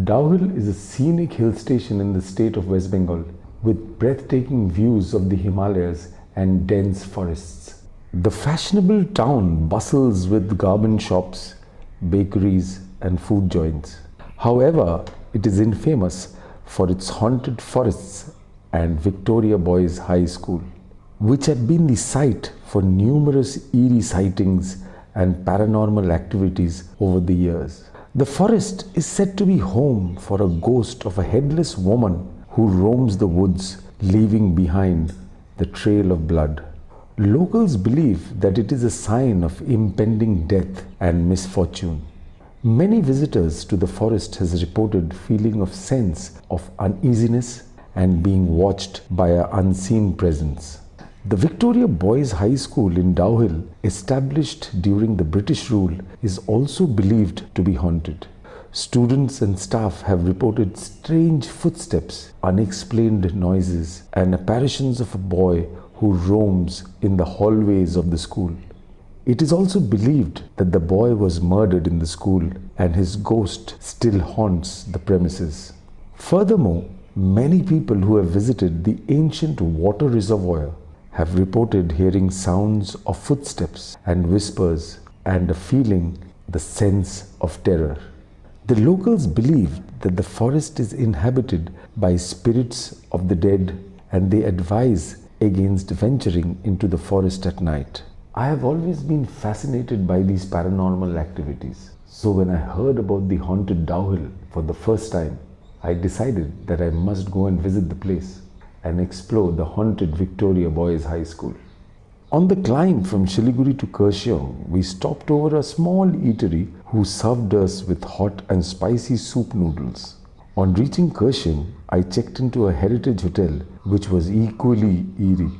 Dowhill is a scenic hill station in the state of West Bengal with breathtaking views of the Himalayas and dense forests. The fashionable town bustles with garment shops, bakeries, and food joints. However, it is infamous for its haunted forests and Victoria Boys High School, which had been the site for numerous eerie sightings and paranormal activities over the years. The forest is said to be home for a ghost of a headless woman who roams the woods, leaving behind the trail of blood. Locals believe that it is a sign of impending death and misfortune. Many visitors to the forest has reported feeling of sense of uneasiness and being watched by an unseen presence. The Victoria Boys High School in Dowhill, established during the British rule, is also believed to be haunted. Students and staff have reported strange footsteps, unexplained noises, and apparitions of a boy who roams in the hallways of the school. It is also believed that the boy was murdered in the school and his ghost still haunts the premises. Furthermore, many people who have visited the ancient water reservoir have reported hearing sounds of footsteps and whispers and a feeling the sense of terror. The locals believe that the forest is inhabited by spirits of the dead and they advise against venturing into the forest at night. I have always been fascinated by these paranormal activities. So when I heard about the haunted Dowhill for the first time, I decided that I must go and visit the place and explore the haunted Victoria Boys High School. On the climb from Siliguri to Kurseong, we stopped over a small eatery who served us with hot and spicy soup noodles. On reaching Kurseong, I checked into a heritage hotel which was equally eerie.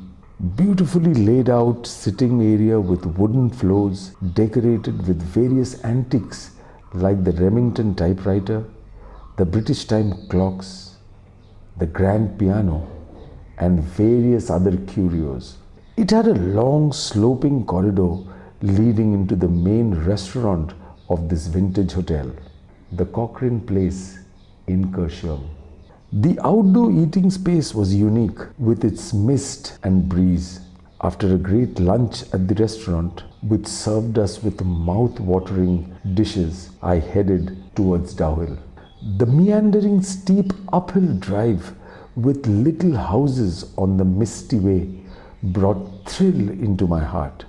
Beautifully laid out sitting area with wooden floors decorated with various antiques like the Remington typewriter, the British time clocks, the grand piano, and various other curios. It had a long sloping corridor leading into the main restaurant of this vintage hotel, the Cochrane Place in Kurseong. The outdoor eating space was unique with its mist and breeze. After a great lunch at the restaurant, which served us with mouth-watering dishes, I headed towards Dowhill. The meandering steep uphill drive with little houses on the misty way brought thrill into my heart.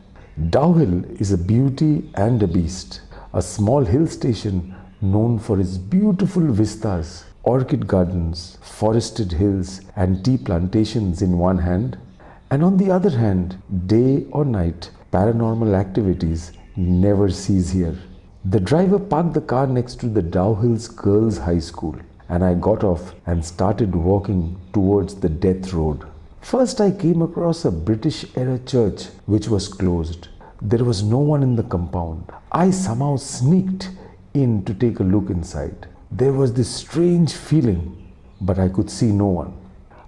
Dowhill is a beauty and a beast, a small hill station known for its beautiful vistas, orchid gardens, forested hills and tea plantations in one hand, and on the other hand, day or night, paranormal activities never cease here. The driver parked the car next to the Dowhill's Girls' High School, and I got off and started walking towards the death road. First, I came across a British-era church which was closed. There was no one in the compound. I somehow sneaked in to take a look inside. There was this strange feeling, but I could see no one.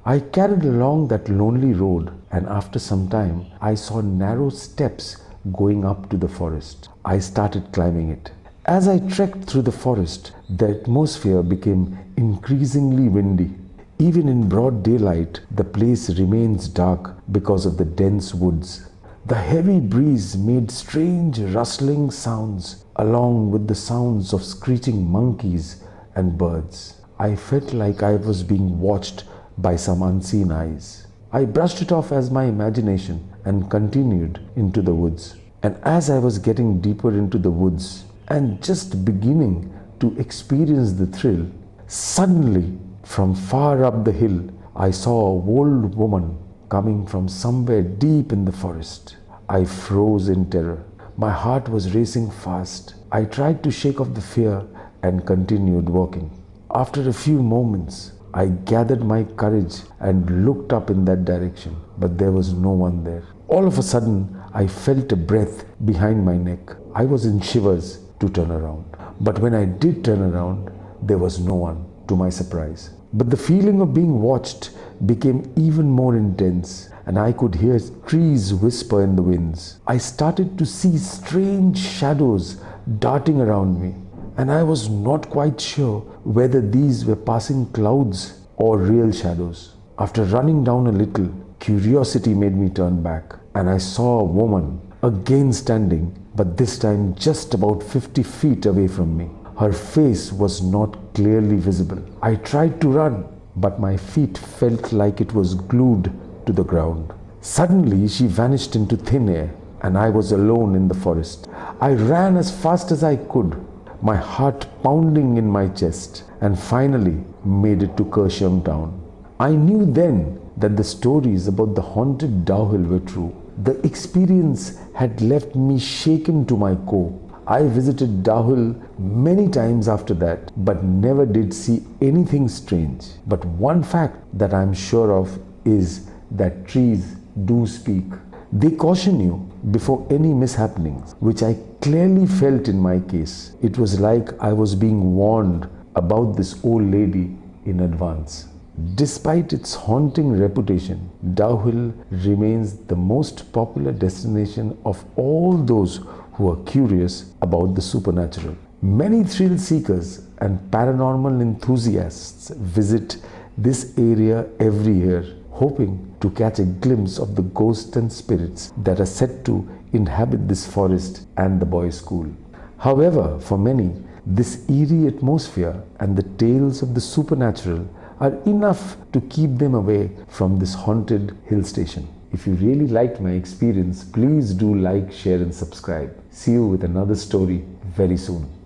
I carried along that lonely road, and after some time, I saw narrow steps going up to the forest. I started climbing it. As I trekked through the forest, the atmosphere became increasingly windy. Even in broad daylight, the place remains dark because of the dense woods. The heavy breeze made strange rustling sounds along with the sounds of screeching monkeys and birds. I felt like I was being watched by some unseen eyes. I brushed it off as my imagination and continued into the woods. And as I was getting deeper into the woods and just beginning to experience the thrill, suddenly from far up the hill, I saw an old woman coming from somewhere deep in the forest. I froze in terror. My heart was racing fast. I tried to shake off the fear and continued walking. After a few moments, I gathered my courage and looked up in that direction, but there was no one there. All of a sudden, I felt a breath behind my neck. I was in shivers to turn around. But when I did turn around, there was no one, to my surprise. But the feeling of being watched became even more intense, and I could hear trees whisper in the winds. I started to see strange shadows darting around me, and I was not quite sure whether these were passing clouds or real shadows. After running down a little, curiosity made me turn back, and I saw a woman again standing, but this time just about 50 feet away from me. Her face was not clearly visible. I tried to run, but my feet felt like it was glued to the ground. Suddenly, she vanished into thin air, and I was alone in the forest. I ran as fast as I could, my heart pounding in my chest, and finally made it to Kurseong town. I knew then that the stories about the haunted Dowhill were true. The experience had left me shaken to my core. I visited Dowhill many times after that, but never did see anything strange. But one fact that I'm sure of is that trees do speak. They caution you before any mishappenings, which I clearly felt in my case. It was like I was being warned about this old lady in advance. Despite its haunting reputation, Dowhill remains the most popular destination of all those who are curious about the supernatural. Many thrill seekers and paranormal enthusiasts visit this area every year, hoping to catch a glimpse of the ghosts and spirits that are said to inhabit this forest and the boys' school. However, for many, this eerie atmosphere and the tales of the supernatural are enough to keep them away from this haunted hill station. If you really liked my experience, please do like, share and subscribe. See you with another story very soon.